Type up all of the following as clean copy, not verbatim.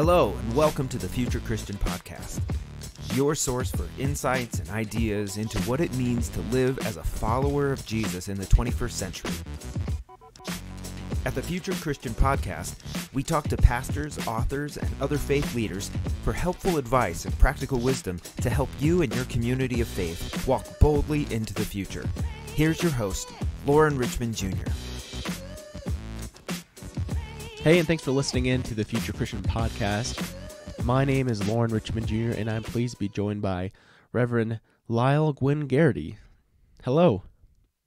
Hello, and welcome to the Future Christian Podcast, your source for insights and ideas into what it means to live as a follower of Jesus in the 21st century. At the Future Christian Podcast, we talk to pastors, authors, and other faith leaders for helpful advice and practical wisdom to help you and your community of faith walk boldly into the future. Here's your host, Lauren Richmond Jr. Hey, and thanks for listening in to the Future Christian Podcast. My name is Lauren Richmond Jr., and I'm pleased to be joined by Reverend Lisle Gwynn Garrity. Hello.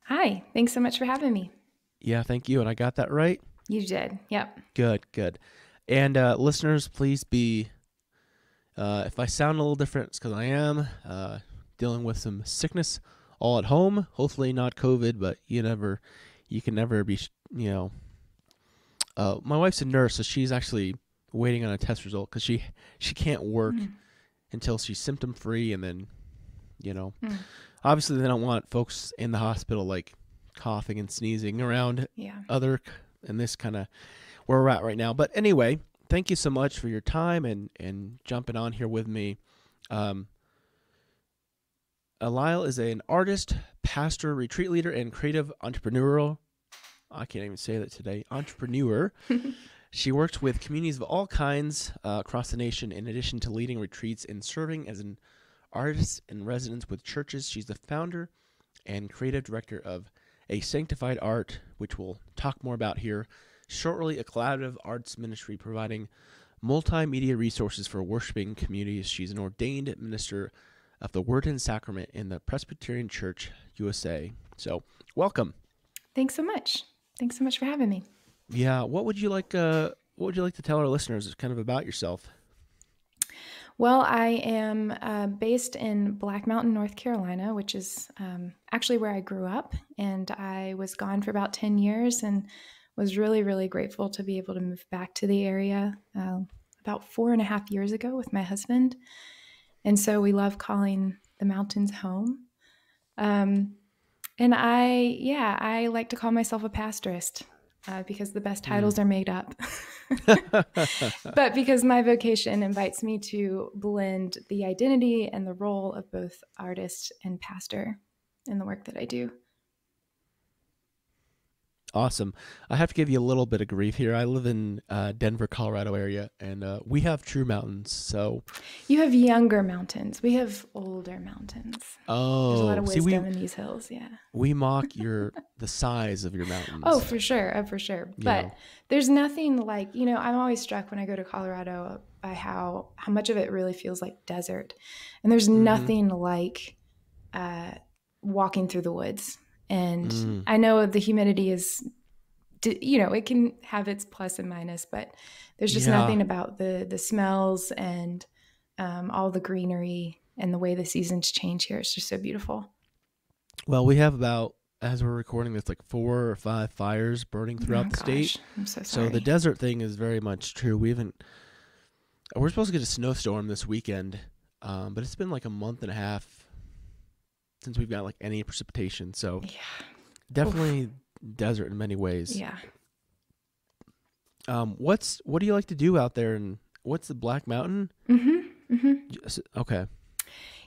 Hi. Thanks so much for having me. Yeah, thank you. And I got that right? You did. Yep. Good. And listeners, please be, if I sound a little different, it's because I am dealing with some sickness all at home. Hopefully not COVID, but you can never be, my wife's a nurse, so she's actually waiting on a test result because she can't work until she's symptom-free, and then, obviously they don't want folks in the hospital, like, coughing and sneezing around and this kind of where we're at right now. But anyway, thank you so much for your time and jumping on here with me. Lisle is an artist, pastor, retreat leader, and creative entrepreneur. I can't even say that today. Entrepreneur. She works with communities of all kinds across the nation, in addition to leading retreats and serving as an artist in residence with churches. She's the founder and creative director of a Sanctified Art, which we'll talk more about here shortly, a collaborative arts ministry providing multimedia resources for worshiping communities. She's an ordained minister of the Word and Sacrament in the Presbyterian Church, USA. So, welcome. Thanks so much. Thanks so much for having me. Yeah, what would you like to tell our listeners kind of about yourself? Well, I am based in Black Mountain, North Carolina, which is actually where I grew up, and I was gone for about 10 years and was really, really grateful to be able to move back to the area about 4.5 years ago with my husband. And so we love calling the mountains home. And I like to call myself a pastorist because the best titles are made up. But because my vocation invites me to blend the identity and the role of both artist and pastor in the work that I do. Awesome. I have to give you a little bit of grief here. I live in Denver, Colorado area, and we have true mountains. So you have younger mountains. We have older mountains. Oh, there's a lot of wisdom in these hills. Yeah, we mock the size of your mountains. Oh, for sure. But there's nothing like, I'm always struck when I go to Colorado by how much of it really feels like desert, and there's nothing like walking through the woods. And I know the humidity is, it can have its plus and minus, but there's just nothing about the smells and all the greenery and the way the seasons change here. It's just so beautiful. Well, we have about, as we're recording this, like 4 or 5 fires burning throughout the state. I'm so sorry. So the desert thing is very much true. We're supposed to get a snowstorm this weekend, but it's been like a month and a half since we've got like any precipitation. So definitely desert in many ways. Yeah. What do you like to do out there, and what's the Black Mountain? Okay.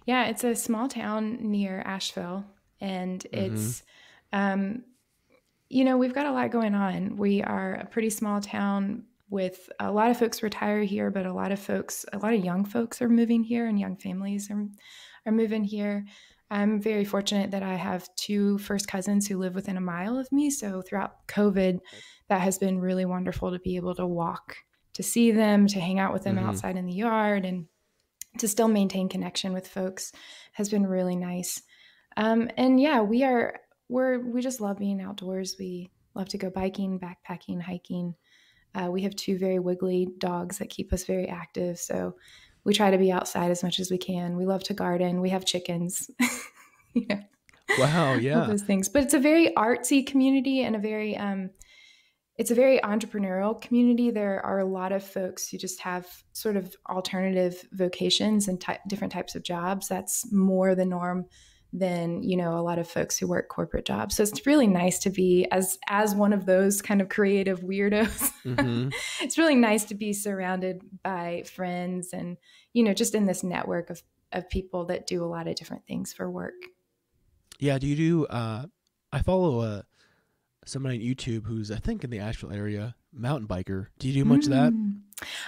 Yeah, it's a small town near Asheville, and it's, we've got a lot going on. We are a pretty small town with a lot of folks retire here, but a lot of young folks are moving here, and young families are moving here. I'm very fortunate that I have 2 first cousins who live within a mile of me. So throughout COVID, that has been really wonderful to be able to walk, to see them, to hang out with them outside in the yard, and to still maintain connection with folks has been really nice. We just love being outdoors. We love to go biking, backpacking, hiking. We have 2 very wiggly dogs that keep us very active. So we try to be outside as much as we can. We love to garden. We have chickens. Wow, yeah. All those things. But it's a very artsy community and it's a very entrepreneurial community. There are a lot of folks who just have sort of alternative vocations and different types of jobs. That's more the norm than, you know, a lot of folks who work corporate jobs. So it's really nice to be as one of those kind of creative weirdos. Mm-hmm. It's really nice to be surrounded by friends and, you know, just in this network of people that do a lot of different things for work. Yeah. Do you do, I follow somebody on YouTube who's, I think, in the Asheville area, mountain biker. Do you do much of that?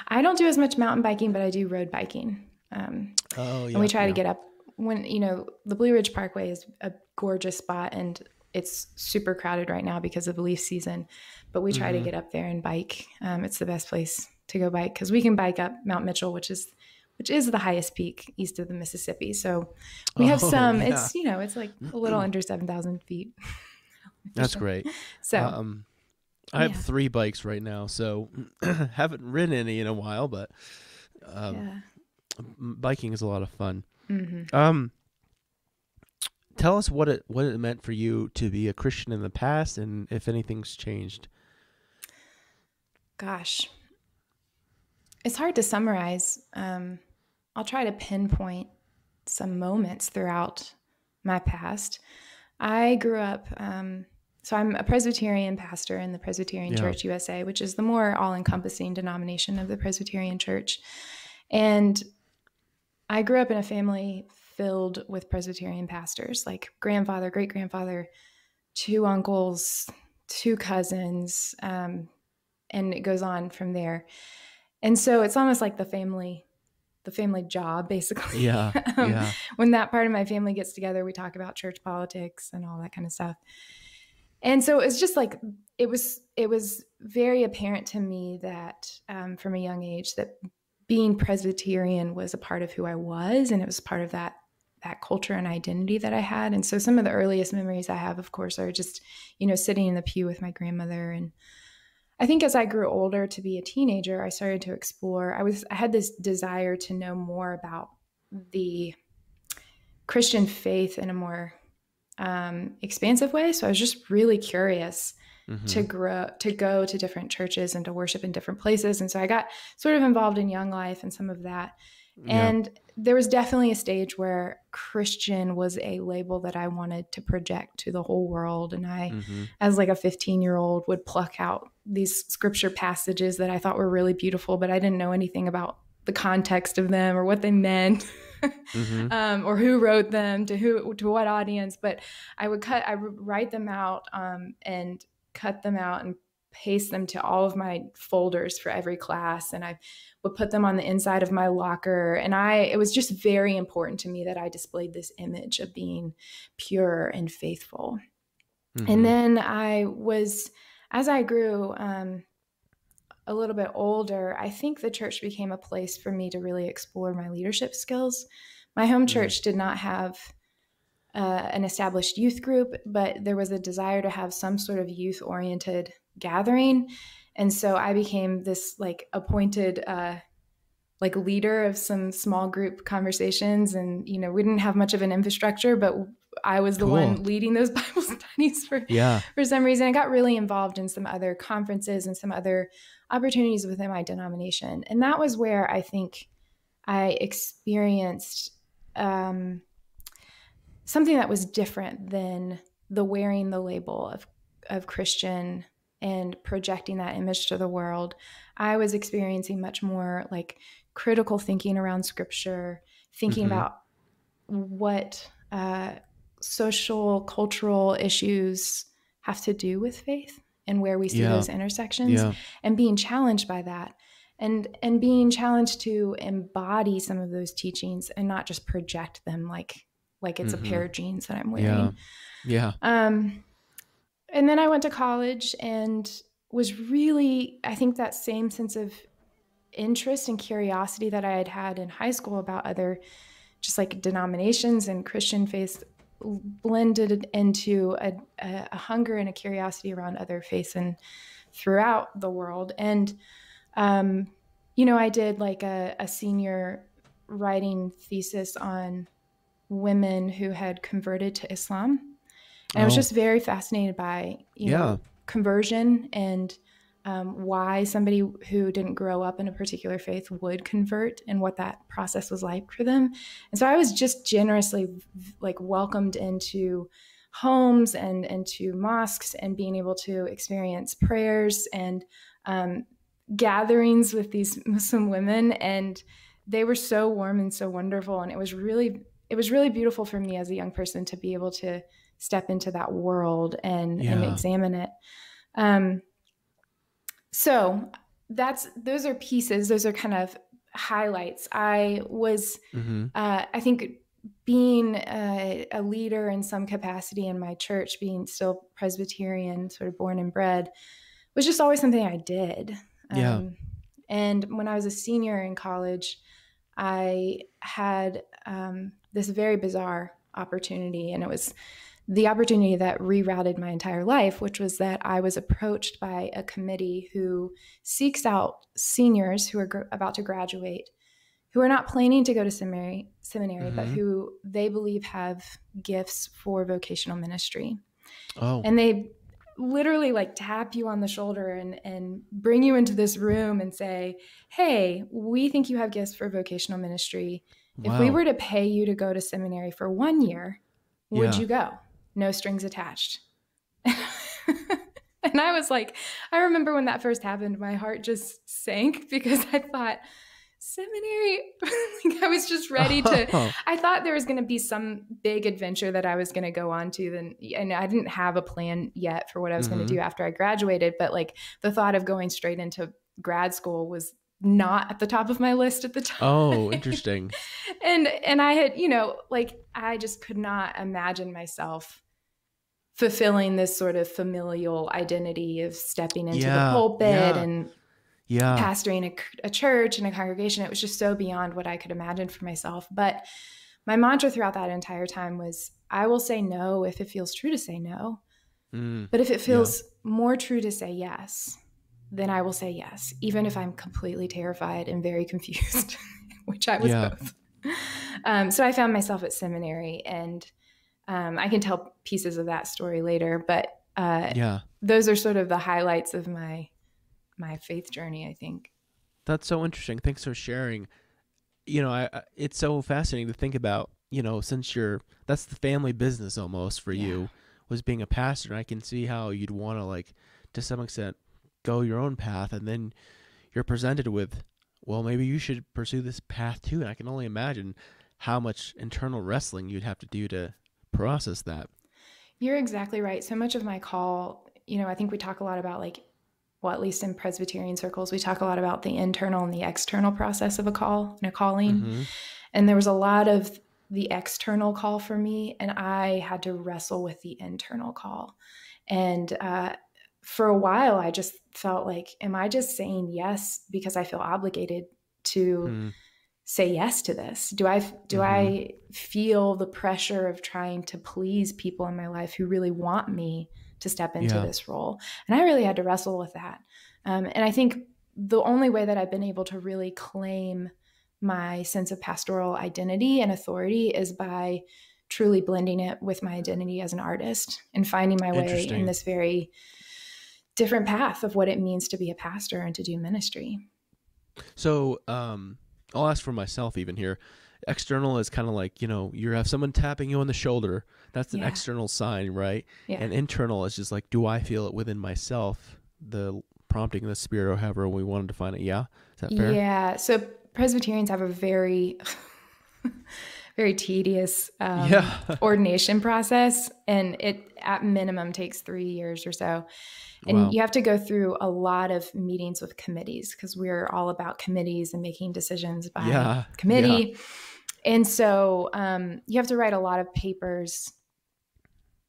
I don't do as much mountain biking, but I do road biking. And we try to get up when, you know, the Blue Ridge Parkway is a gorgeous spot and it's super crowded right now because of the leaf season, but we try to get up there and bike. It's the best place to go bike because we can bike up Mount Mitchell, which is the highest peak east of the Mississippi. So we have some, it's, you know, it's like a little under 7,000 feet. That's great. So I have 3 bikes right now, so haven't ridden any in a while, but biking is a lot of fun. Mm-hmm. Tell us what it meant for you to be a Christian in the past, and if anything's changed. Gosh, it's hard to summarize. I'll try to pinpoint some moments throughout my past. I grew up, so I'm a Presbyterian pastor in the Presbyterian Church USA, which is the more all-encompassing denomination of the Presbyterian Church. And I grew up in a family filled with Presbyterian pastors, like grandfather, great-grandfather, 2 uncles, 2 cousins, and it goes on from there. And so it's almost like the family job, basically. Yeah. When that part of my family gets together, we talk about church politics and all that kind of stuff. And so it's just like, it was very apparent to me that from a young age that being Presbyterian was a part of who I was, and it was part of that culture and identity that I had. And so some of the earliest memories I have, of course, are just, you know, sitting in the pew with my grandmother. And I think as I grew older to be a teenager, I started to explore. I had this desire to know more about the Christian faith in a more expansive way. So I was just really curious to go to different churches and to worship in different places. And so I got sort of involved in Young Life and some of that. And there was definitely a stage where Christian was a label that I wanted to project to the whole world. And I, as like a 15-year-old, would pluck out these scripture passages that I thought were really beautiful, but I didn't know anything about the context of them or what they meant, or who wrote them, to what audience. But I would write them out and cut them out and paste them to all of my folders for every class. And I would put them on the inside of my locker. And it was just very important to me that I displayed this image of being pure and faithful. And then as I grew a little bit older, I think the church became a place for me to really explore my leadership skills. My home church did not have an established youth group, but there was a desire to have some sort of youth-oriented gathering. And so I became this like appointed like leader of some small group conversations. And, you know, we didn't have much of an infrastructure, but I was the one leading those Bible studies for some reason. I got really involved in some other conferences and some other opportunities within my denomination. And that was where I think I experienced something that was different than the wearing the label of Christian and projecting that image to the world. I was experiencing much more like critical thinking around scripture, thinking about what social, cultural issues have to do with faith and where we see those intersections, and being challenged by that, and being challenged to embody some of those teachings and not just project them like it's a pair of jeans that I'm wearing. And then I went to college and was really, I think that same sense of interest and curiosity that I had in high school about other just like denominations and Christian faiths blended into a hunger and a curiosity around other faiths and throughout the world. And, you know, I did like a senior writing thesis on women who had converted to Islam. And I was just very fascinated by, you know, conversion and why somebody who didn't grow up in a particular faith would convert and what that process was like for them. And so I was just generously like welcomed into homes and into mosques and being able to experience prayers and gatherings with these Muslim women. And they were so warm and so wonderful. And it was really beautiful for me as a young person to be able to step into that world and examine it. So those are pieces. Those are kind of highlights. I was, I think being a leader in some capacity in my church, being still Presbyterian, sort of born and bred, was just always something I did. And when I was a senior in college, I had this very bizarre opportunity, and it was the opportunity that rerouted my entire life, which was that I was approached by a committee who seeks out seniors who are about to graduate, who are not planning to go to seminary, but who they believe have gifts for vocational ministry. Oh. And they literally like tap you on the shoulder and bring you into this room and say, hey, we think you have gifts for vocational ministry. Wow. If we were to pay you to go to seminary for 1 year, would you go? No strings attached. And I was like, I remember when that first happened, my heart just sank because I thought, seminary, like I was just ready to, I thought there was going to be some big adventure that I was going to go on to, and I didn't have a plan yet for what I was going to do after I graduated, but like the thought of going straight into grad school was not at the top of my list at the time. Oh, interesting. and I had, like I just could not imagine myself fulfilling this sort of familial identity of stepping into the pulpit and pastoring a church and a congregation. It was just so beyond what I could imagine for myself. But my mantra throughout that entire time was, I will say no if it feels true to say no. But if it feels more true to say yes, then I will say yes, even if I'm completely terrified and very confused, which I was both. So I found myself at seminary, and I can tell pieces of that story later, but those are sort of the highlights of my faith journey, I think. That's so interesting. Thanks for sharing. It's so fascinating to think about, since that's the family business almost for you, was being a pastor. And I can see how you'd want to, like, to some extent, go your own path. And then you're presented with, well, maybe you should pursue this path too. And I can only imagine how much internal wrestling you'd have to do to process that. You're exactly right. So much of my call, I think we talk a lot about at least in Presbyterian circles, we talk a lot about the internal and the external process of a call and a calling. And there was a lot of the external call for me, and I had to wrestle with the internal call. And for a while, I just felt like, am I just saying yes because I feel obligated to say yes to this? Do I feel the pressure of trying to please people in my life who really want me to step into this role? And I really had to wrestle with that. And I think the only way that I've been able to really claim my sense of pastoral identity and authority is by truly blending it with my identity as an artist and finding my way in this very different path of what it means to be a pastor and to do ministry. So I'll ask for myself even here. External is kind of like, you have someone tapping you on the shoulder. That's an external sign, right? Yeah. And internal is just like, do I feel it within myself? The prompting of the Spirit, or however we want to define it. Yeah. Is that fair? Yeah. So Presbyterians have a very, very tedious ordination process. And it at minimum takes 3 years or so. And you have to go through a lot of meetings with committees, because we're all about committees and making decisions by committee. Yeah. And so you have to write a lot of papers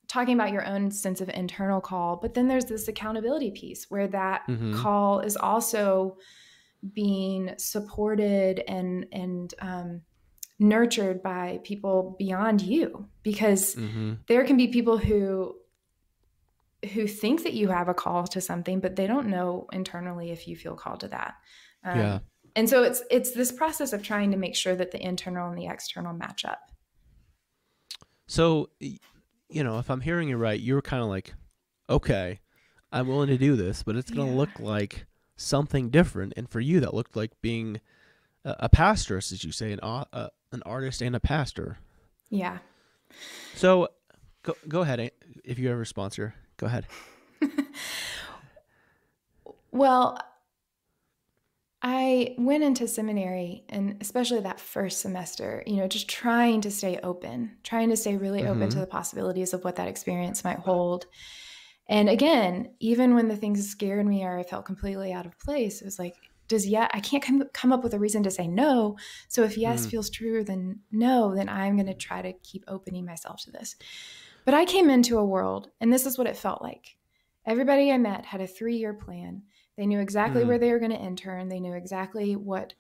talking about your own sense of internal call. But then there's this accountability piece where that call is also being supported and nurtured by people beyond you, because there can be people who think that you have a call to something, but they don't know internally if you feel called to that. And so it's this process of trying to make sure that the internal and the external match up. So, if I'm hearing you right, you're kind of like, okay, I'm willing to do this, but it's going to look like something different. And for you, that looked like being a pastor, as you say, an artist and a pastor. Yeah. So go ahead. If you have a sponsor, go ahead. Well, I went into seminary, and especially that first semester, just trying to stay open, trying to stay really open to the possibilities of what that experience might hold. And again, even when the things scared me or I felt completely out of place, it was like, I can't come up with a reason to say no. So if yes feels true, then no, then I'm going to try to keep opening myself to this. But I came into a world, and this is what it felt like. Everybody I met had a 3-year plan. They knew exactly where they were going to intern. They knew exactly what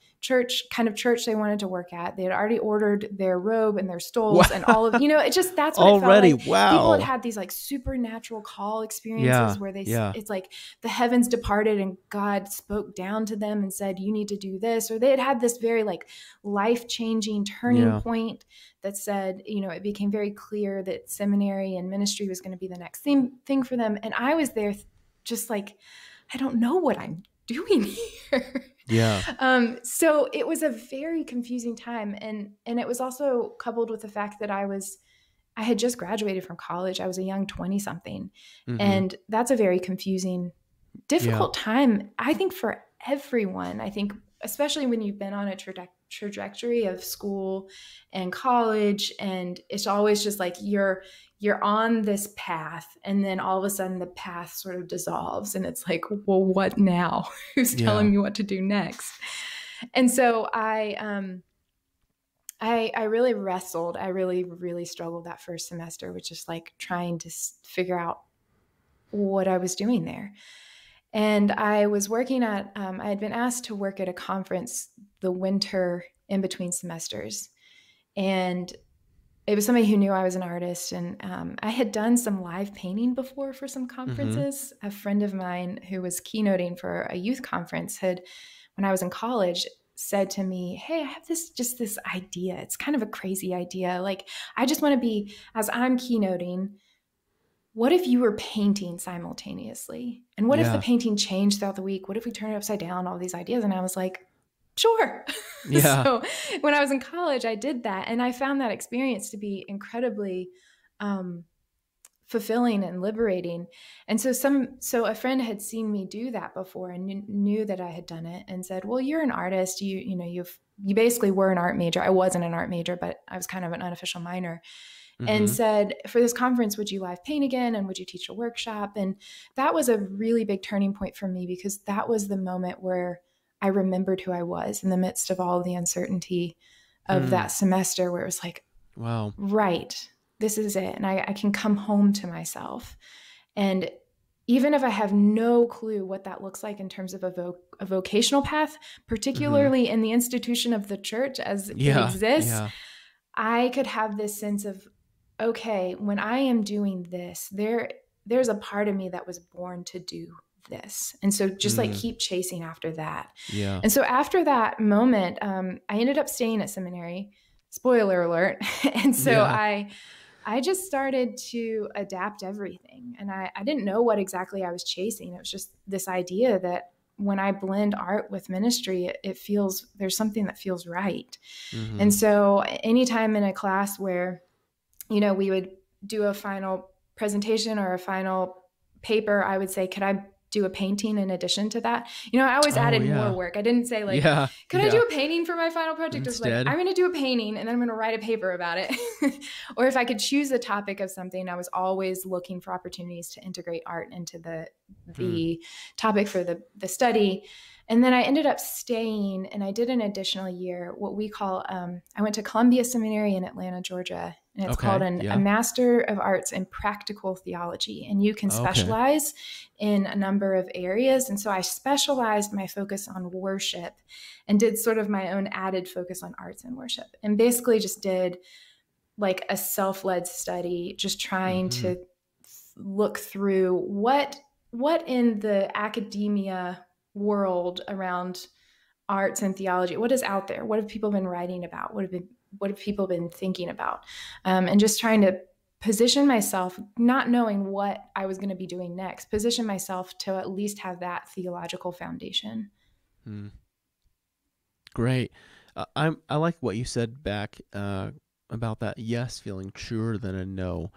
kind of church they wanted to work at. They had already ordered their robe and their stoles and all of, that's what already, it felt like. wow. People had these like supernatural call experiences where it's like the heavens departed and God spoke down to them and said, you need to do this. Or they had this very like life-changing turning point that said, it became very clear that seminary and ministry was going to be the next thing for them. And I was there just like, I don't know what I'm doing here. Yeah. So it was a very confusing time. And it was also coupled with the fact that I had just graduated from college. I was a young 20-something. And that's a very confusing, difficult time, I think, for everyone. I think, especially when you've been on a trajectory of school and college, and it's always just like you're on this path, and then all of a sudden the path sort of dissolves, and it's like, well, what now? Who's telling me what to do next? And so I really wrestled. I really, really struggled that first semester with just like trying to figure out what I was doing there. And I was working at, I had been asked to work at a conference the winter in between semesters. And it was somebody who knew I was an artist. And I had done some live painting before for some conferences. A friend of mine who was keynoting for a youth conference when I was in college, said to me, hey, I have this idea. It's kind of a crazy idea. Like, I just want to be, as I'm keynoting, what if you were painting simultaneously? And what if the painting changed throughout the week? What if we turn it upside down? All these ideas. And I was like, sure. Yeah. So when I was in college, I did that. And I found that experience to be incredibly fulfilling and liberating. And so a friend had seen me do that before and knew that I had done it and said, well, you're an artist. You basically were an art major. I wasn't an art major, but I was kind of an unofficial minor. And said, for this conference, would you live paint again? And would you teach a workshop? And that was a really big turning point for me, because that was the moment where I remembered who I was in the midst of all the uncertainty of that semester, where it was like, wow, right, this is it. And I can come home to myself. And even if I have no clue what that looks like in terms of a vocational path, particularly in the institution of the church as it exists, I could have this sense of, okay, when I am doing this, there's a part of me that was born to do this. And so just like keep chasing after that. Yeah. And so after that moment, I ended up staying at seminary, spoiler alert. And so I just started to adapt everything. And I didn't know what exactly I was chasing. It was just this idea that when I blend art with ministry, there's something that feels right. And so anytime in a class where, we would do a final presentation or a final paper, I would say, could I do a painting in addition to that? I always added more work. I didn't say like, could I do a painting for my final project? It was like, I'm going to do a painting and then I'm going to write a paper about it. Or if I could choose the topic of something, I was always looking for opportunities to integrate art into the topic for the study. And then I ended up staying, and I did an additional year, what we call, I went to Columbia Seminary in Atlanta, Georgia, and it's called a Master of Arts in Practical Theology. And you can specialize in a number of areas. And so I specialized my focus on worship and did sort of my own added focus on arts and worship, and basically just did like a self-led study, just trying to look through what in the academia world around arts and theology, what is out there? What have people been writing about? What have people been thinking about? And just trying to position myself, not knowing what I was going to be doing next, position myself to at least have that theological foundation. Great. I like what you said back about that yes feeling truer than a no.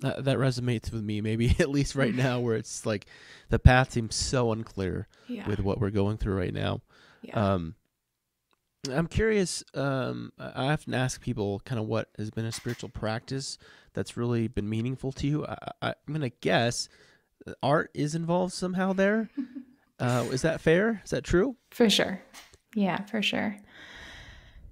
That resonates with me, maybe at least right now, where it's like the path seems so unclear with what we're going through right now. Yeah. I'm curious, I often ask people kind of what has been a spiritual practice that's really been meaningful to you. I'm going to guess art is involved somehow there. Is that fair? Is that true? For sure. Yeah, for sure.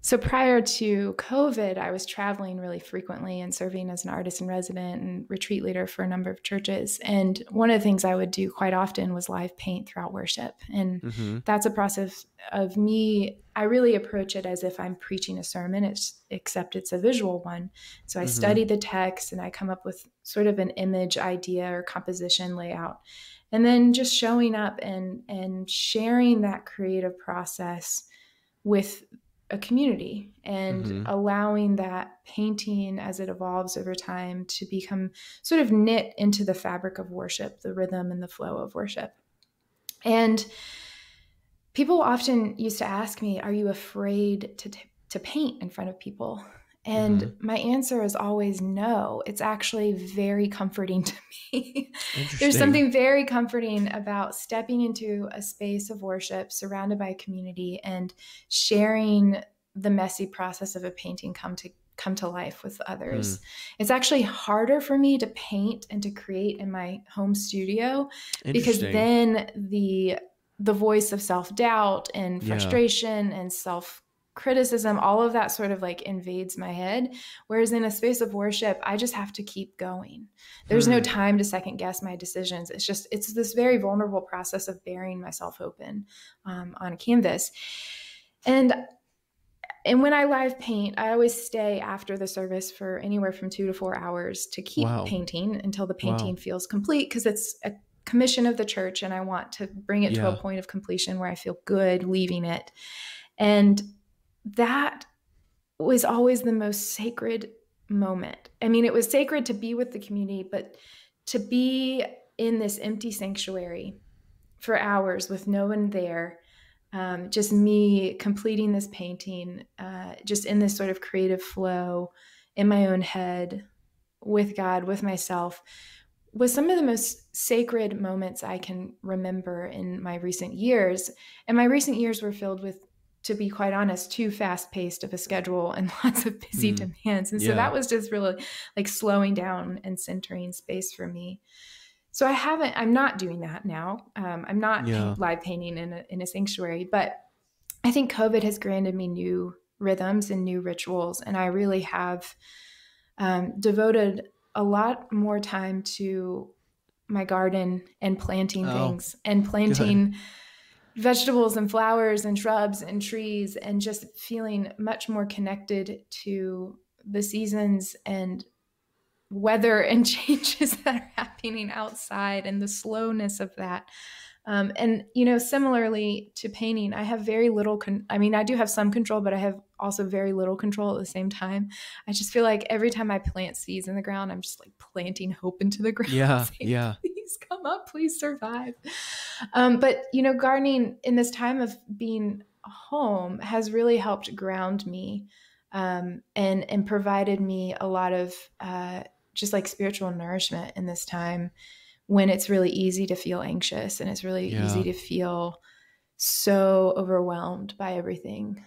So prior to COVID, I was traveling really frequently and serving as an artist in resident and retreat leader for a number of churches. And one of the things I would do quite often was live paint throughout worship. And that's a process of me. I really approach it as if I'm preaching a sermon, except it's a visual one. So I study the text and I come up with sort of an image idea or composition layout. And then just showing up and sharing that creative process with a community and allowing that painting as it evolves over time to become sort of knit into the fabric of worship, the rhythm and the flow of worship. And people often used to ask me, are you afraid to paint in front of people? And my answer is always no. It's actually very comforting to me. There's something very comforting about stepping into a space of worship surrounded by a community and sharing the messy process of a painting come to life with others. It's actually harder for me to paint and to create in my home studio because then the voice of self-doubt and frustration and self-criticism, all of that sort of like invades my head. Whereas in a space of worship, I just have to keep going. There's no time to second guess my decisions. It's this very vulnerable process of bearing myself open on a canvas. And when I live paint, I always stay after the service for anywhere from 2 to 4 hours to keep painting until the painting feels complete, because it's a commission of the church and I want to bring it to a point of completion where I feel good leaving it. And that was always the most sacred moment. I mean, it was sacred to be with the community, but to be in this empty sanctuary for hours with no one there, just me completing this painting, just in this sort of creative flow in my own head with God, with myself, was some of the most sacred moments I can remember in my recent years. And my recent years were filled with, to be quite honest, too fast-paced of a schedule and lots of busy demands. And so that was just really like slowing down and centering space for me. So I'm not doing that now. I'm not live painting in a sanctuary, but I think COVID has granted me new rhythms and new rituals. And I really have devoted a lot more time to my garden and planting things and planting vegetables and flowers and shrubs and trees, and just feeling much more connected to the seasons and weather and changes that are happening outside and the slowness of that. And, similarly to painting, I have very little, I do have some control, but I have also very little control at the same time. I just feel like every time I plant seeds in the ground, I'm just like planting hope into the ground. Please come up, please survive. But, gardening in this time of being home has really helped ground me and provided me a lot of just like spiritual nourishment in this time when it's really easy to feel anxious and it's really easy to feel so overwhelmed by everything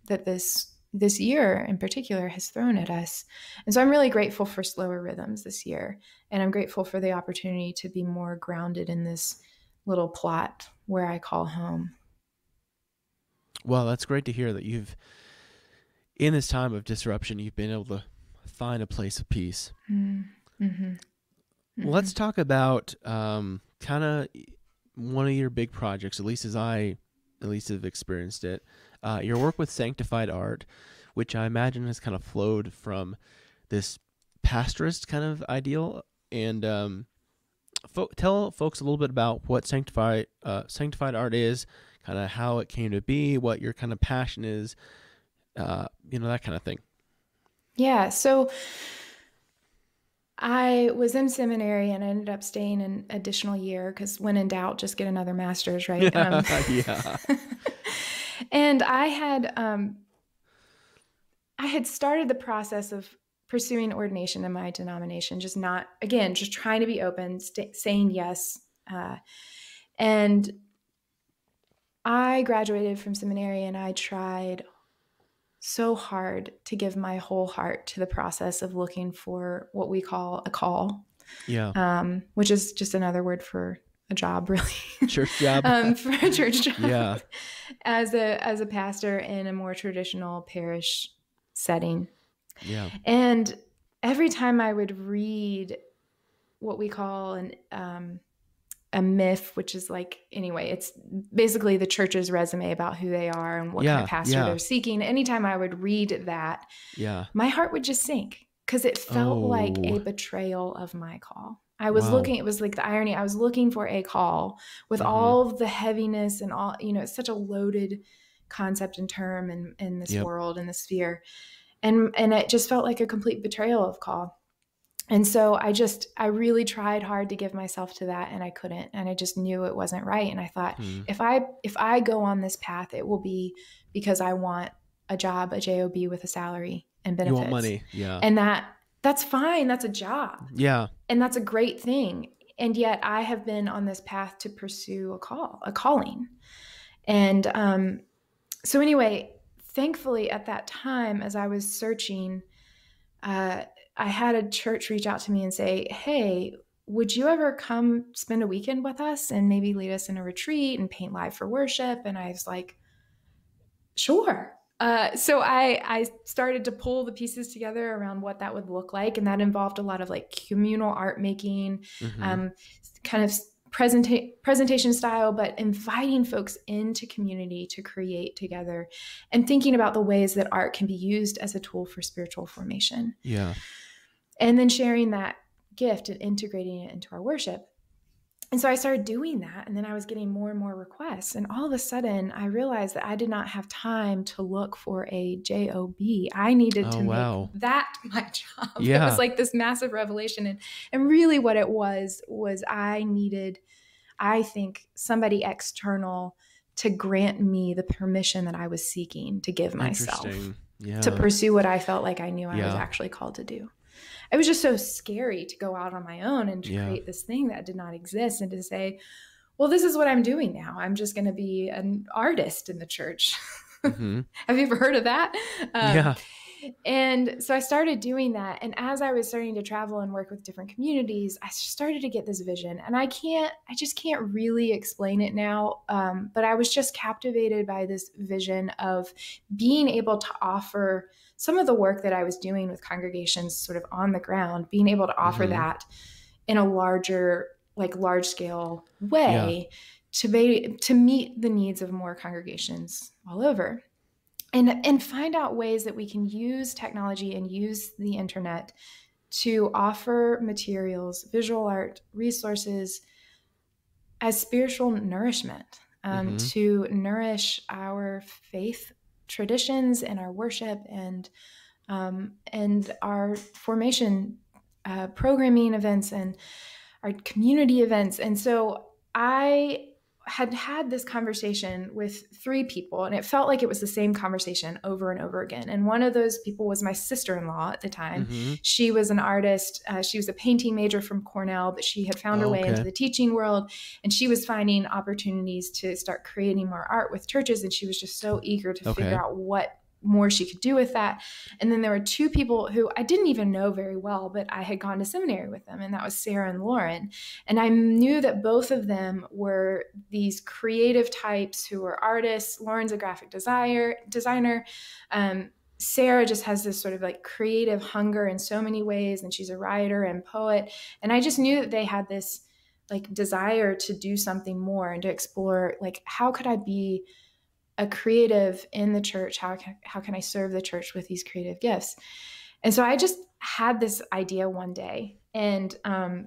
that this year in particular has thrown at us. And so I'm really grateful for slower rhythms this year. And I'm grateful for the opportunity to be more grounded in this little plot where I call home. Well, that's great to hear that in this time of disruption, you've been able to find a place of peace. Let's talk about kind of one of your big projects, at least as I have experienced it, your work with Sanctified Art, which I imagine has kind of flowed from this pastorist kind of ideal. And tell folks a little bit about what Sanctified Art is, kind of how it came to be, what your kind of passion is, that kind of thing. Yeah. So I was in seminary and I ended up staying an additional year because when in doubt, just get another master's, right? Yeah. And I had started the process of pursuing ordination in my denomination, just trying to be open, saying yes. And I graduated from seminary and I tried so hard to give my whole heart to the process of looking for what we call a call. Yeah. Which is just another word for a job, really. Church job. For a church job. Yeah. As a pastor in a more traditional parish setting. Yeah. And every time I would read what we call a myth, which is it's basically the church's resume about who they are and what kind of pastor they're seeking. Anytime I would read that, my heart would just sink because it felt like a betrayal of my call. I was looking, it was like the irony. I was looking for a call with all of the heaviness and all, it's such a loaded concept and term in this world, in this sphere. And it just felt like a complete betrayal of call. And so I really tried hard to give myself to that and I couldn't, and I just knew it wasn't right. And I thought, if I go on this path, it will be because I want a job, a job with a salary and benefits. You want money. Yeah. And that's fine. That's a job. Yeah. And that's a great thing. And yet I have been on this path to pursue a calling. And, so anyway, thankfully at that time, as I was searching, I had a church reach out to me and say, hey, would you ever come spend a weekend with us and maybe lead us in a retreat and paint live for worship? And I was like, sure. So I started to pull the pieces together around what that would look like. And that involved a lot of communal art making, kind of presentation style, but inviting folks into community to create together and thinking about the ways that art can be used as a tool for spiritual formation. Yeah. And then sharing that gift and integrating it into our worship. And so I started doing that. And then I was getting more and more requests. And all of a sudden I realized that I did not have time to look for a job. I needed to make that my job. Yeah. It was like this massive revelation. And really what it was I needed, I think, somebody external to grant me the permission that I was seeking to give myself to pursue what I felt like I knew I was actually called to do. It was just so scary to go out on my own and to create this thing that did not exist and to say, well, this is what I'm doing now. I'm just going to be an artist in the church. Have you ever heard of that? And so I started doing that. And as I was starting to travel and work with different communities, I started to get this vision. And I just can't really explain it now. But I was just captivated by this vision of being able to offer some of the work that I was doing with congregations sort of on the ground, being able to offer that in a large scale way to meet the needs of more congregations all over. And find out ways that we can use technology and use the internet to offer materials, visual art, resources as spiritual nourishment, to nourish our faith traditions and our worship and our formation programming events and our community events. And so I had this conversation with 3 people, and it felt like it was the same conversation over and over again. And one of those people was my sister-in-law at the time. She was an artist. She was a painting major from Cornell, but she had found her way into the teaching world, and she was finding opportunities to start creating more art with churches. And she was just so eager to figure out what more she could do with that. And then there were 2 people who I didn't even know very well, but I had gone to seminary with them, and that was Sarah and Lauren. And I knew that both of them were these creative types who were artists. Lauren's a graphic designer. Sarah just has this sort of creative hunger in so many ways, and she's a writer and poet. And I just knew that they had this desire to do something more and to explore how could I be a creative in the church? How can I serve the church with these creative gifts? And so I just had this idea one day, and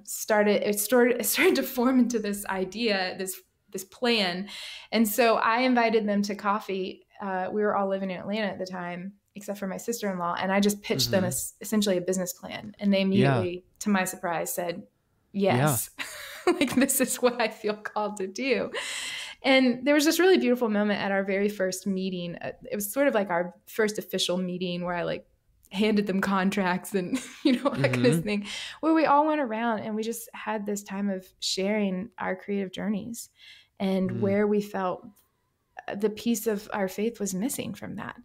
started to form into this idea, this plan. And so I invited them to coffee. We were all living in Atlanta at the time, except for my sister-in-law. And I just pitched them essentially a business plan. And they Yeah. immediately, to my surprise, said, yes, like this is what I feel called to do. And there was this really beautiful moment at our very first meeting. It was sort of like our first official meeting where I like handed them contracts and, that kind of thing, where we all went around and we just had this time of sharing our creative journeys and where we felt the piece of our faith was missing from that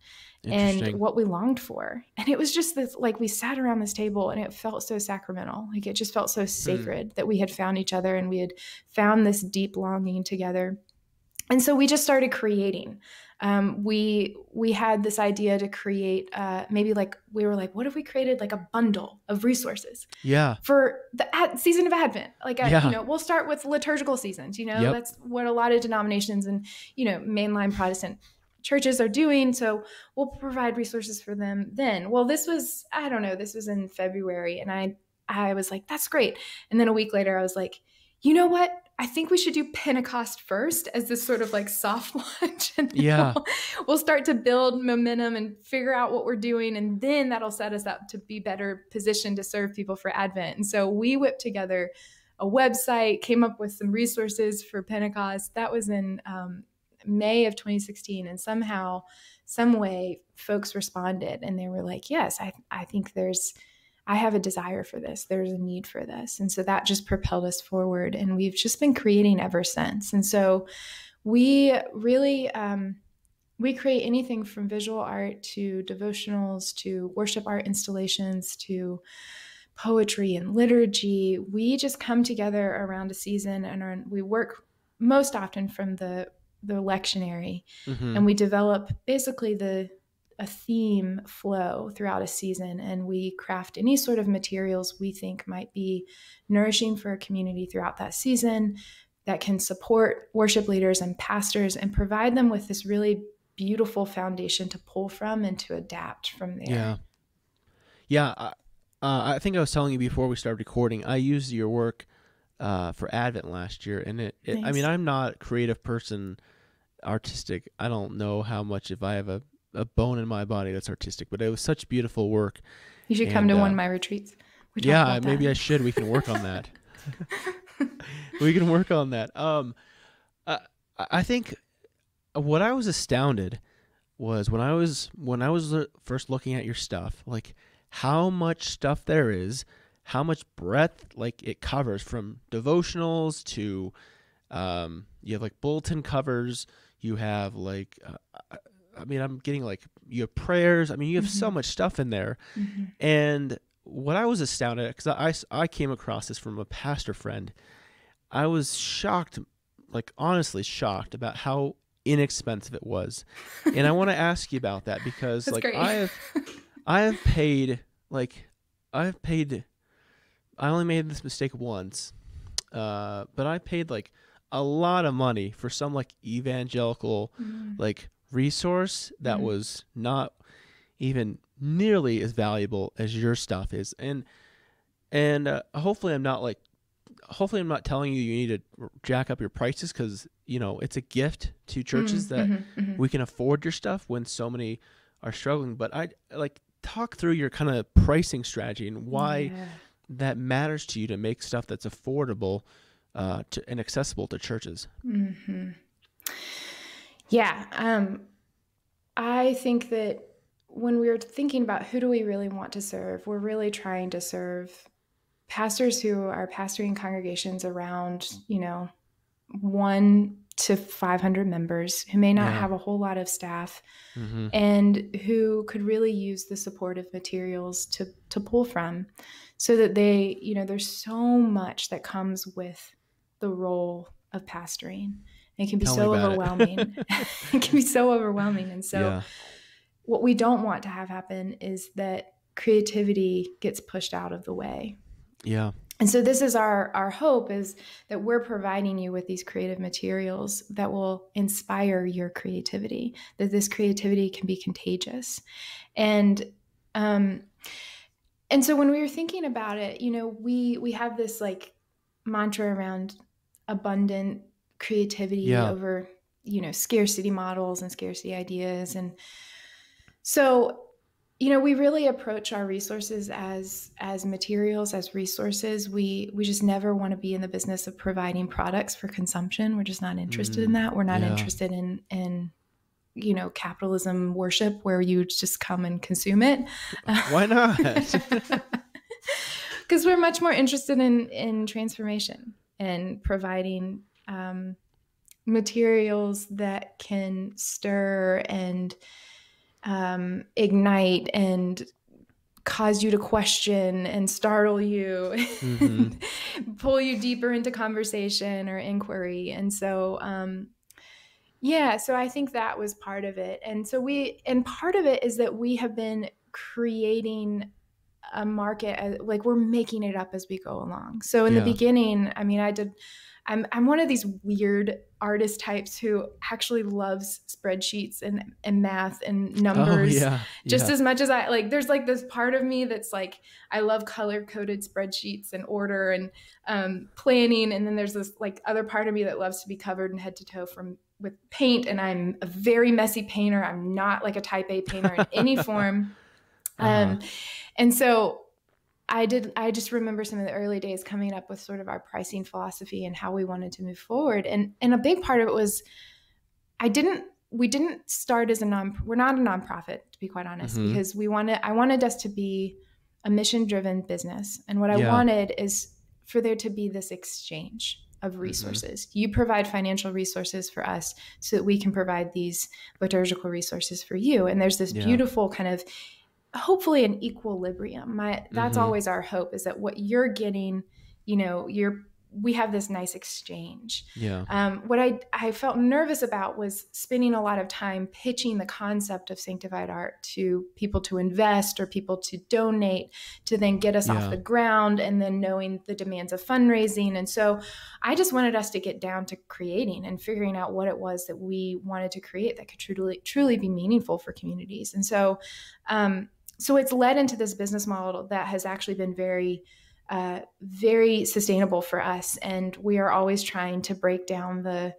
and what we longed for. And it was just this, like, we sat around this table and it felt so sacramental. Like it just felt so sacred that we had found each other and we had found this deep longing together. And so we just started creating. We had this idea to create, maybe like, we were like, what if we created like a bundle of resources for the season of Advent? Like, we'll start with liturgical seasons, that's what a lot of denominations and, mainline Protestant churches are doing. So we'll provide resources for them then. Well, this was in February, and I was like, that's great. And then a week later I was like, you know what? I think we should do Pentecost first as this sort of like soft launch. And we'll start to build momentum and figure out what we're doing. And then that'll set us up to be better positioned to serve people for Advent. And so we whipped together a website, came up with some resources for Pentecost. That was in May of 2016. And somehow, some way, folks responded and they were like, yes, I think I have a desire for this. There's a need for this. And so that just propelled us forward. And we've just been creating ever since. And so we really, we create anything from visual art to devotionals to worship art installations to poetry and liturgy. We just come together around a season and we work most often from the lectionary, and we develop basically a theme flow throughout a season, and we craft any sort of materials we think might be nourishing for a community throughout that season that can support worship leaders and pastors and provide them with this really beautiful foundation to pull from and to adapt from there. I think I was telling you before we started recording, I used your work for Advent last year, and I mean, I'm not a creative person, artistic. I don't know how much, if I have a bone in my body that's artistic, but it was such beautiful work. You should come to one of my retreats. Maybe I should. We can work on that. We can work on that. I think what I was astounded was when I was first looking at your stuff, like how much stuff there is, how much breadth like it covers, from devotionals to you have like bulletin covers, you have like I'm getting like, you have prayers. I mean, you have so much stuff in there. And what I was astounded at, because I came across this from a pastor friend, I was shocked, like honestly shocked about how inexpensive it was. And I want to ask you about that because like great. I only made this mistake once, but I paid like a lot of money for some like evangelical like resource that was not even nearly as valuable as your stuff is. And hopefully I'm not telling you need to jack up your prices, because it's a gift to churches that we can afford your stuff when so many are struggling. But I like talk through your kind of pricing strategy and why that matters to you to make stuff that's affordable and accessible to churches. I think that when we're thinking about who do we really want to serve, we're really trying to serve pastors who are pastoring congregations around, 1 to 500 members, who may not have a whole lot of staff, and who could really use the supportive materials to pull from, so that they, there's so much that comes with the role of pastoring. It can be so overwhelming. It can be so overwhelming. And so what we don't want to have happen is that creativity gets pushed out of the way. Yeah. And so this is our hope, is that we're providing you with these creative materials that will inspire your creativity, that this creativity can be contagious. And so when we were thinking about it, we have this like mantra around abundant creativity over, scarcity models and scarcity ideas. And so we really approach our resources as materials, as resources. We just never want to be in the business of providing products for consumption. We're just not interested in that. We're not interested in capitalism worship where you just come and consume it. Why not? Because we're much more interested in transformation and providing materials that can stir and ignite and cause you to question and startle you, pull you deeper into conversation or inquiry. And so, so I think that was part of it. And so part of it is that we have been creating a market, like we're making it up as we go along. So in the beginning, I mean, I'm one of these weird artist types who actually loves spreadsheets and math and numbers just as much as I like. There's like this part of me that's like, I love color coded spreadsheets and order and planning. And then there's this like other part of me that loves to be covered in head to toe with paint. And I'm a very messy painter. I'm not like a type A painter in any form. And so I just remember some of the early days coming up with sort of our pricing philosophy and how we wanted to move forward. And a big part of it was we didn't start as we're not a nonprofit, to be quite honest, because I wanted us to be a mission-driven business. And what I wanted is for there to be this exchange of resources. You provide financial resources for us so that we can provide these liturgical resources for you. And there's this beautiful kind of, hopefully an equilibrium. That's always our hope, is that what you're getting, we have this nice exchange. What I felt nervous about was spending a lot of time pitching the concept of sanctified art to people to invest or people to donate to then get us off the ground, and then knowing the demands of fundraising. And so I just wanted us to get down to creating and figuring out what it was that we wanted to create that could truly be meaningful for communities. And so, so it's led into this business model that has actually been very sustainable for us. And we are always trying to break down the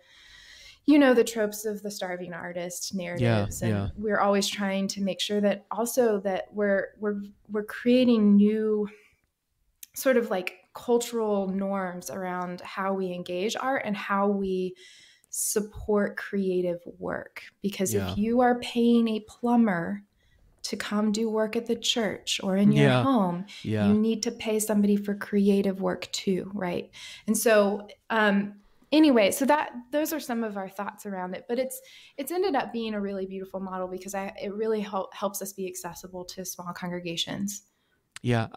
tropes of the starving artist narratives. And we're always trying to make sure that also that we're creating new sort of like cultural norms around how we engage art and how we support creative work. Because if you are paying a plumber to come do work at the church or in your home, you need to pay somebody for creative work too, right? And so anyway, so those are some of our thoughts around it. But it's ended up being a really beautiful model because it really helps us be accessible to small congregations. Yeah,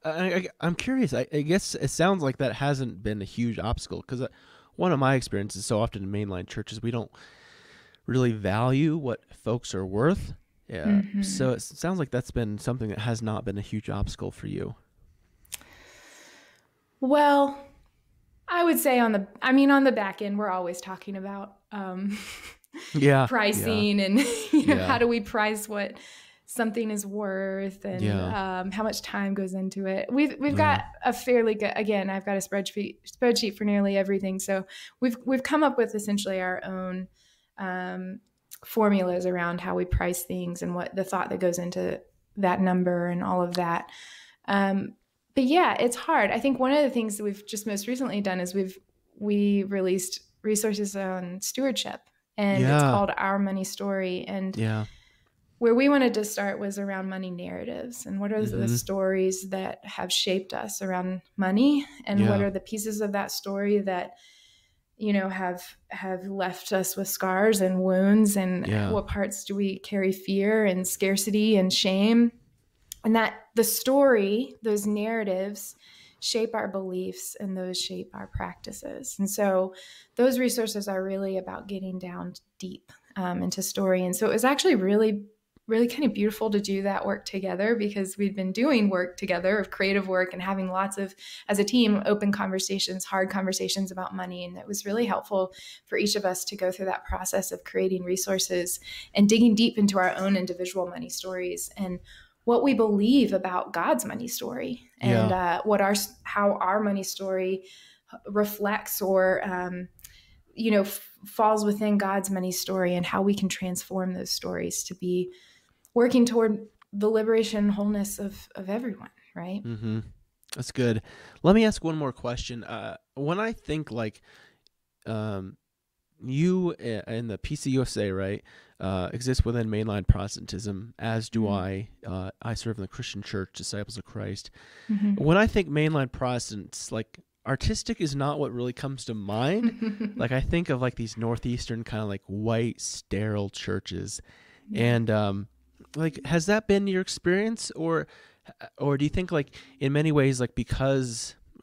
I'm curious. I guess it sounds like that hasn't been a huge obstacle, because one of my experiences so often in mainline churches, we don't really value what folks are worth. Yeah. So it sounds like that's been something that has not been a huge obstacle for you. Well, I would say on the back end, we're always talking about pricing and how do we price what something is worth, and how much time goes into it. We've got a fairly good, again, I've got a spreadsheet for nearly everything. So we've come up with essentially our own formulas around how we price things and what the thought that goes into that number and all of that. But yeah, it's hard. I think one of the things that we've just most recently done is we released resources on stewardship, and it's called Our Money Story. And where we wanted to start was around money narratives, and what are the stories that have shaped us around money, and what are the pieces of that story that have left us with scars and wounds, and what parts do we carry fear and scarcity and shame, and that the story, those narratives shape our beliefs, and those shape our practices. And so those resources are really about getting down deep into story. And so it was actually really kind of beautiful to do that work together, because we'd been doing work together of creative work and having lots of, as a team, open conversations, hard conversations about money. And it was really helpful for each of us to go through that process of creating resources and digging deep into our own individual money stories and what we believe about God's money story, and how our money story reflects or falls within God's money story, and how we can transform those stories to be working toward the liberation and wholeness of everyone, right? Mm-hmm. That's good. Let me ask one more question. When I think like you and the PCUSA, right, exist within mainline Protestantism, as do I. I serve in the Christian Church, Disciples of Christ. When I think mainline Protestants, like artistic is not what really comes to mind. Like I think of like these Northeastern kind of like white, sterile churches. And like, has that been your experience, or do you think like in many ways, like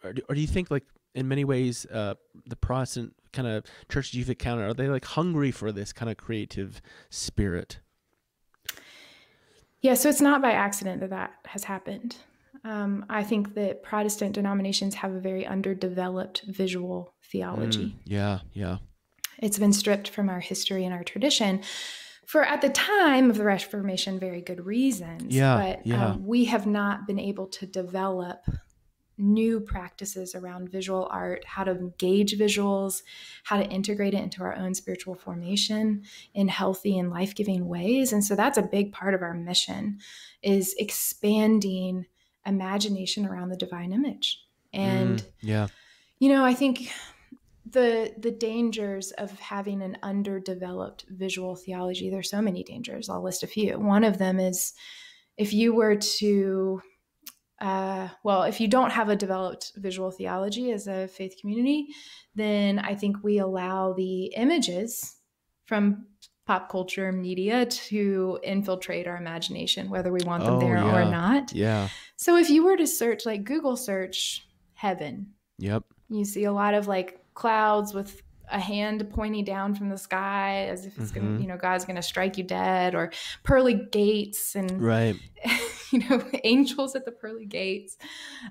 or do you think like in many ways the Protestant kind of churches you've encountered, are they like hungry for this kind of creative spirit? Yeah, so it's not by accident that has happened. I think that Protestant denominations have a very underdeveloped visual theology. Yeah. It's been stripped from our history and our tradition for, at the time of the Reformation, very good reasons. But we have not been able to develop new practices around visual art, how to engage visuals, how to integrate it into our own spiritual formation in healthy and life-giving ways. And so that's a big part of our mission, is expanding imagination around the divine image. And, I think the dangers of having an underdeveloped visual theology, there's so many dangers. I'll list a few. One of them is if you were to if you don't have a developed visual theology as a faith community, then I think we allow the images from pop culture media to infiltrate our imagination, whether we want them there or not. Yeah. So if you were to search, like Google search heaven, you see a lot of like clouds with a hand pointing down from the sky as if it's going to, God's going to strike you dead, or pearly gates and, angels at the pearly gates.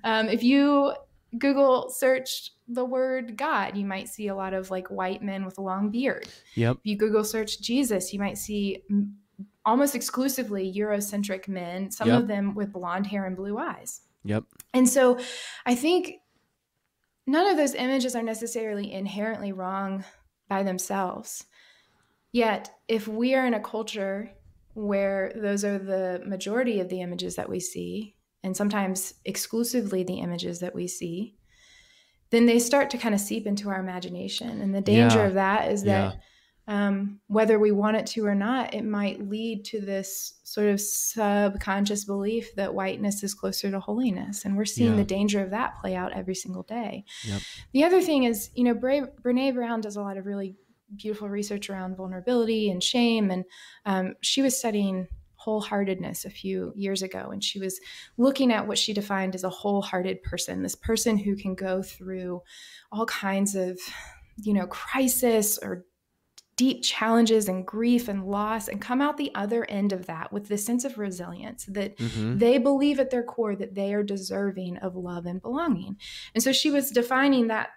If you Google search the word God, you might see a lot of like white men with a long beard. If you Google search Jesus, you might see almost exclusively Eurocentric men, some of them with blonde hair and blue eyes. And so I think none of those images are necessarily inherently wrong by themselves. Yet, if we are in a culture where those are the majority of the images that we see, and sometimes exclusively the images that we see, then they start to kind of seep into our imagination. And the danger of that is that whether we want it to or not, it might lead to this sort of subconscious belief that whiteness is closer to holiness. And we're seeing the danger of that play out every single day. The other thing is, Brene Brown does a lot of really beautiful research around vulnerability and shame. And she was studying wholeheartedness a few years ago. And she was looking at what she defined as a wholehearted person, this person who can go through all kinds of, crisis or deep challenges and grief and loss and come out the other end of that with this sense of resilience that they believe at their core that they are deserving of love and belonging. And so she was defining that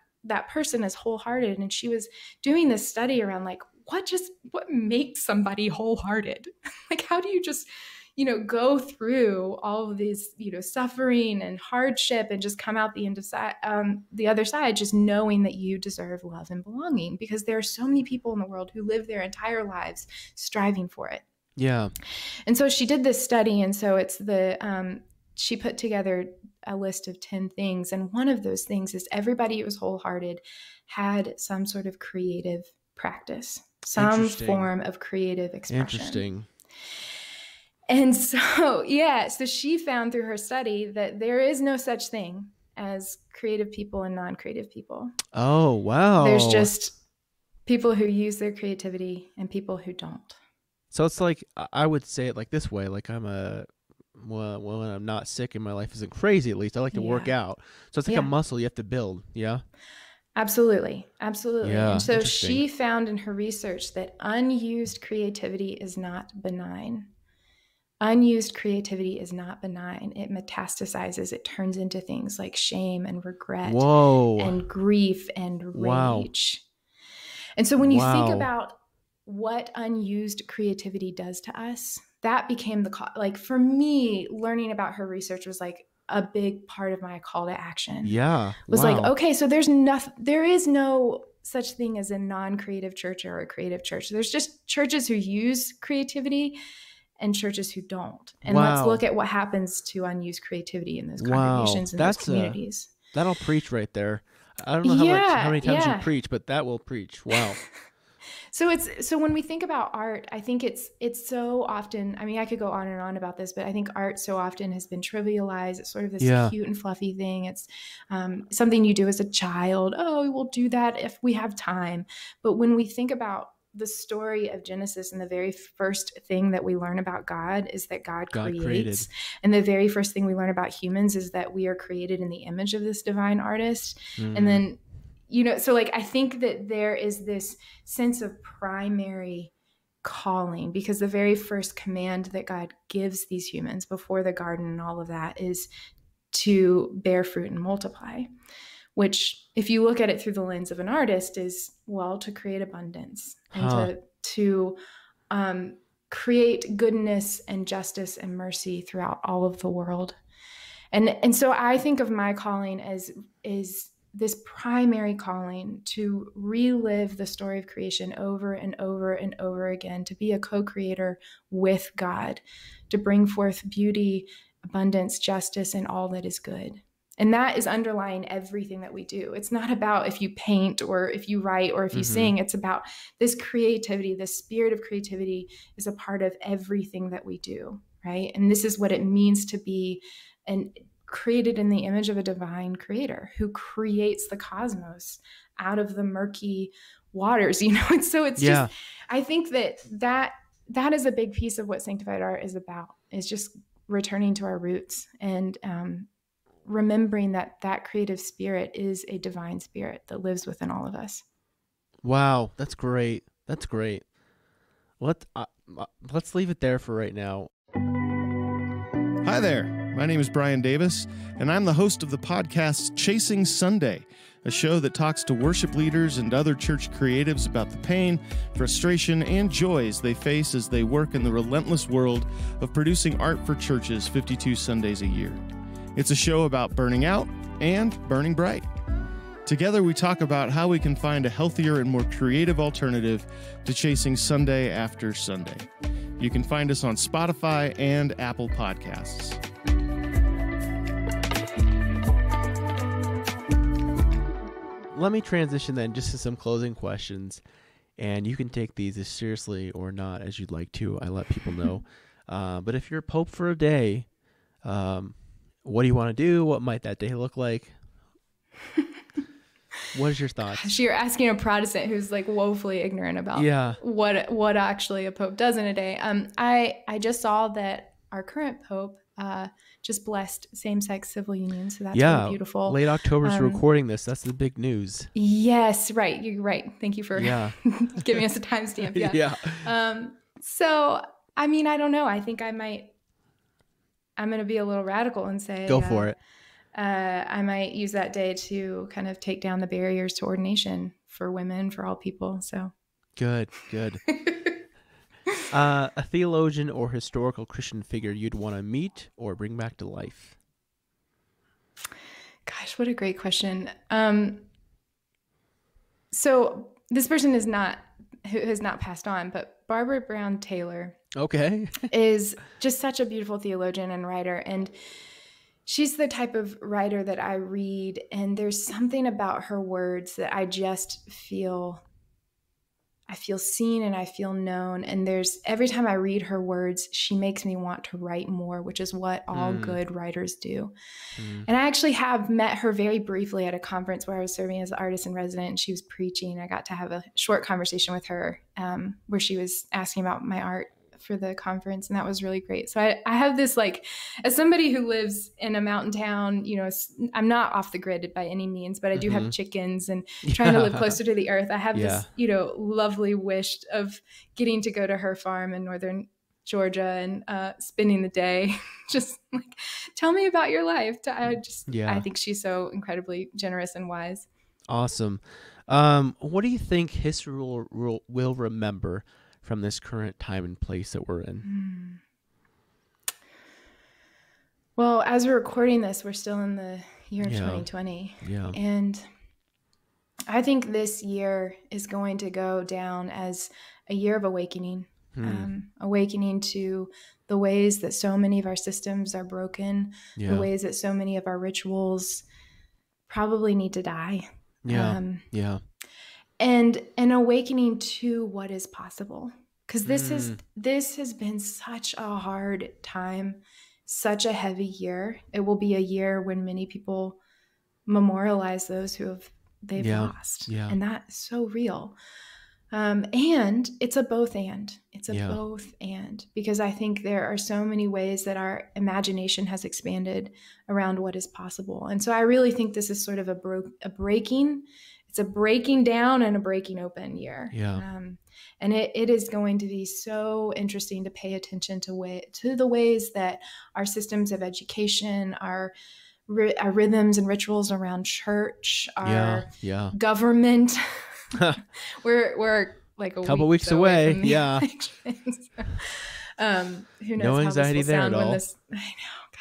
person as wholehearted. And she was doing this study around like, what makes somebody wholehearted? Like, how do you just, go through all of these, suffering and hardship and just come out the other side, just knowing that you deserve love and belonging, because there are so many people in the world who live their entire lives striving for it. Yeah. And so she did this study. And so it's she put together a list of 10 things. And one of those things is everybody who was wholehearted had some sort of creative practice, some form of creative expression. Interesting. And so, so she found through her study that there is no such thing as creative people and non-creative people. Oh, wow. There's just people who use their creativity and people who don't. So it's like, I would say it like this way, like when I'm not sick and my life isn't crazy, at least I like to work out. So it's like a muscle you have to build. Yeah. Absolutely. Yeah, and so she found in her research that unused creativity is not benign. Unused creativity is not benign. It metastasizes. It turns into things like shame and regret and grief and rage. And so when you think about what unused creativity does to us, that became like for me, learning about her research was like a big part of my call to action. Yeah. Was like, okay, so there is no such thing as a non-creative church or a creative church. There's just churches who use creativity and churches who don't. And let's look at what happens to unused creativity in those congregations and those communities. That'll preach right there. I don't know how many times you preach, but that will preach. Wow. So when we think about art, I think it's so often, I mean, I could go on and on about this, but I think art so often has been trivialized. It's sort of this cute and fluffy thing. It's something you do as a child. Oh, we'll do that if we have time. But when we think about the story of Genesis, and the very first thing that we learn about God is that God creates. And the very first thing we learn about humans is that we are created in the image of this divine artist. And then, so like, I think that there is this sense of primary calling, because the very first command that God gives these humans before the garden and all of that is to bear fruit and multiply, which, if you look at it through the lens of an artist, is, well, to create abundance and to create goodness and justice and mercy throughout all of the world. And so I think of my calling as this primary calling to relive the story of creation over and over and over again, to be a co-creator with God, to bring forth beauty, abundance, justice, and all that is good. And that is underlying everything that we do. It's not about if you paint or if you write or if you sing. It's about this creativity. The spirit of creativity is a part of everything that we do, right? And this is what it means to be created in the image of a divine creator who creates the cosmos out of the murky waters, And so it's just, I think that is a big piece of what Sanctified Art is about, is just returning to our roots and remembering that creative spirit is a divine spirit that lives within all of us. Wow, that's great. That's great. Let's leave it there for right now. Hi there. My name is Brian Davis, and I'm the host of the podcast Chasing Sunday, a show that talks to worship leaders and other church creatives about the pain, frustration, and joys they face as they work in the relentless world of producing art for churches 52 Sundays a year. It's a show about burning out and burning bright. Together, we talk about how we can find a healthier and more creative alternative to chasing Sunday after Sunday. You can find us on Spotify and Apple Podcasts. Let me transition then just to some closing questions, and you can take these as seriously or not as you'd like to. I let people know. But if you're Pope for a day, what do you want to do? What might that day look like? What is your thoughts? Gosh, you're asking a Protestant who's like woefully ignorant about what actually a Pope does in a day. I just saw that our current Pope just blessed same-sex civil unions, so that's really beautiful. Late October's recording this. That's the big news. Yes, right. You're right. Thank you for giving us a timestamp. Yeah. So, I mean, I don't know. I think I'm going to be a little radical and say, go for it. I might use that day to kind of take down the barriers to ordination for women, for all people. So good. A theologian or historical Christian figure you'd want to meet or bring back to life? Gosh, what a great question. So this person has not passed on, but Barbara Brown Taylor is just such a beautiful theologian and writer. And she's the type of writer that I read, and there's something about her words that I just feel seen and I feel known. And every time I read her words, she makes me want to write more, which is what all good writers do. And I actually have met her very briefly at a conference where I was serving as an artist in residence, and she was preaching. I got to have a short conversation with her where she was asking about my art for the conference, and that was really great. So I have this, like, as somebody who lives in a mountain town, I'm not off the grid by any means, but I do have chickens and trying to live closer to the earth. I have this, lovely wish of getting to go to her farm in northern Georgia and spending the day. Just like, tell me about your life. I think she's so incredibly generous and wise. Awesome. What do you think history will remember from this current time and place that we're in? Well, as we're recording this, we're still in the year of 2020. Yeah. And I think this year is going to go down as a year of awakening. awakening to the ways that so many of our systems are broken, the ways that so many of our rituals probably need to die. And an awakening to what is possible. Because this has been such a hard time, such a heavy year. It will be a year when many people memorialize those who they've lost. And that's so real. And it's a both and. It's a both and. Because I think there are so many ways that our imagination has expanded around what is possible. And so I really think this is sort of a breaking. It's a breaking down and a breaking open year. And it is going to be so interesting to pay attention to the ways that our systems of education, our rhythms and rituals around church, our government. we're like a couple weeks away. Who knows? No anxiety there at all. I know,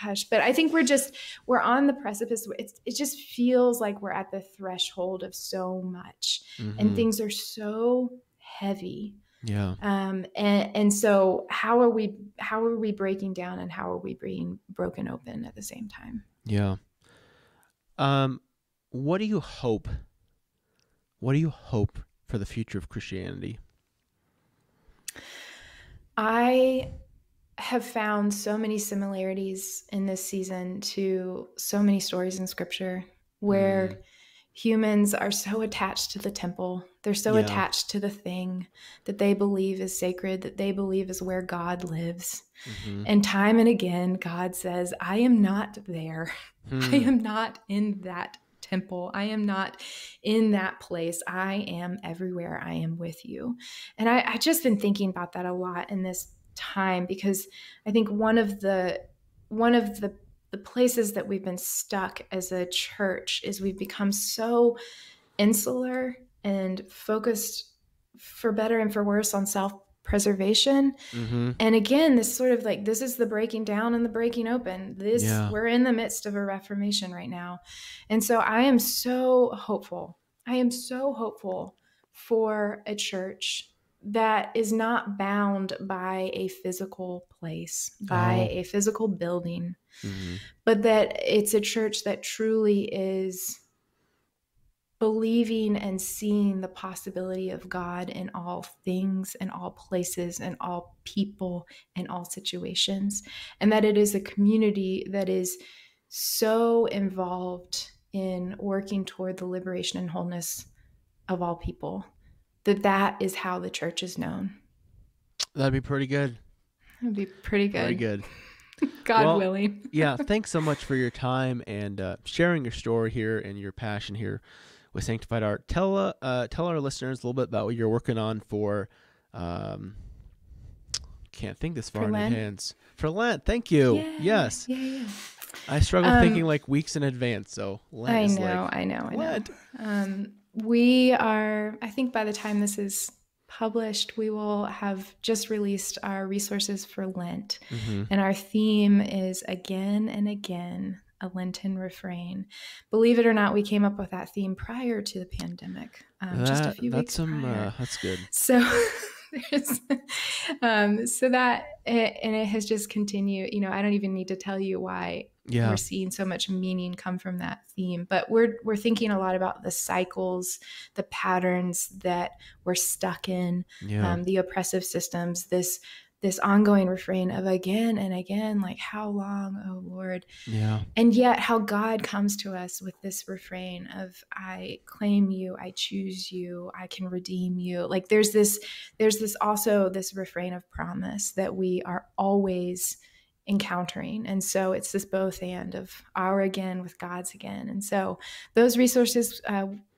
gosh, but I think we're on the precipice. It just feels like we're at the threshold of so much, and things are so heavy. And so how are we breaking down, and how are we being broken open at the same time? What do you hope? What do you hope for the future of Christianity? I have found so many similarities in this season to so many stories in Scripture where humans are so attached to the temple. They're so attached to the thing that they believe is sacred, that they believe is where God lives. And time and again, God says, I am not there. I am not in that temple. I am not in that place. I am everywhere. I am with you. And I just been thinking about that a lot in this time, because I think one of the places that we've been stuck as a church is we've become so insular and focused, for better and for worse, on self-preservation. And again, this sort of like, this is the breaking down and the breaking open. We're in the midst of a reformation right now. And so I am so hopeful. I am so hopeful for a church that is not bound by a physical place, by a physical building, but that it's a church that truly is believing and seeing the possibility of God in all things and all places and all people and all situations. And that it is a community that is so involved in working toward the liberation and wholeness of all people, that is how the church is known. That'd be pretty good. That'd be pretty good. Very good. God willing. Thanks so much for your time and sharing your story here and your passion here with Sanctified Art. Tell our listeners a little bit about what you're working on for, can't think this far in advance. For Lent, thank you. Yes. I struggle thinking like weeks in advance, so Lent I know. Lent. We are, I think by the time this is published, we will have just released our resources for Lent. And our theme is Again and Again, a Lenten refrain. Believe it or not, we came up with that theme prior to the pandemic, just a few weeks prior. That's good. So so that, and it has just continued. I don't even need to tell you why we're seeing so much meaning come from that theme, but we're thinking a lot about the cycles, the patterns that we're stuck in, the oppressive systems, this ongoing refrain of again and again, like, how long, oh Lord? And yet how God comes to us with this refrain of, I claim you, I choose you, I can redeem you. Like there's this also this refrain of promise that we are always encountering. And so it's this both and of our again with God's again. And so those resources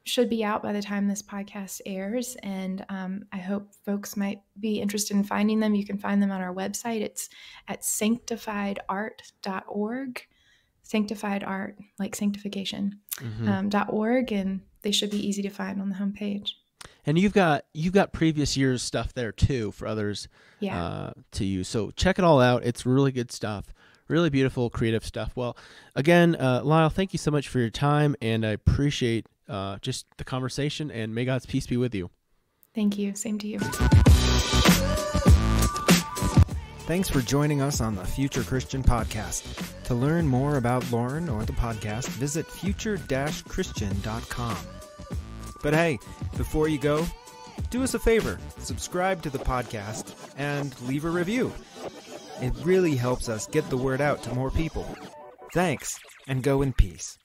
should be out by the time this podcast airs. And I hope folks might be interested in finding them. You can find them on our website. It's at sanctifiedart.org. Sanctified Art, like sanctification, .org. And they should be easy to find on the homepage. And you've got previous year's stuff there too for others to use. So check it all out. It's really good stuff. Really beautiful, creative stuff. Well, again, Lisle, thank you so much for your time, and I appreciate just the conversation, and may God's peace be with you. Thank you. Same to you. Thanks for joining us on the Future Christian Podcast. To learn more about Lauren or the podcast, visit future-christian.com. But hey, before you go, do us a favor, subscribe to the podcast and leave a review. It really helps us get the word out to more people. Thanks, and go in peace.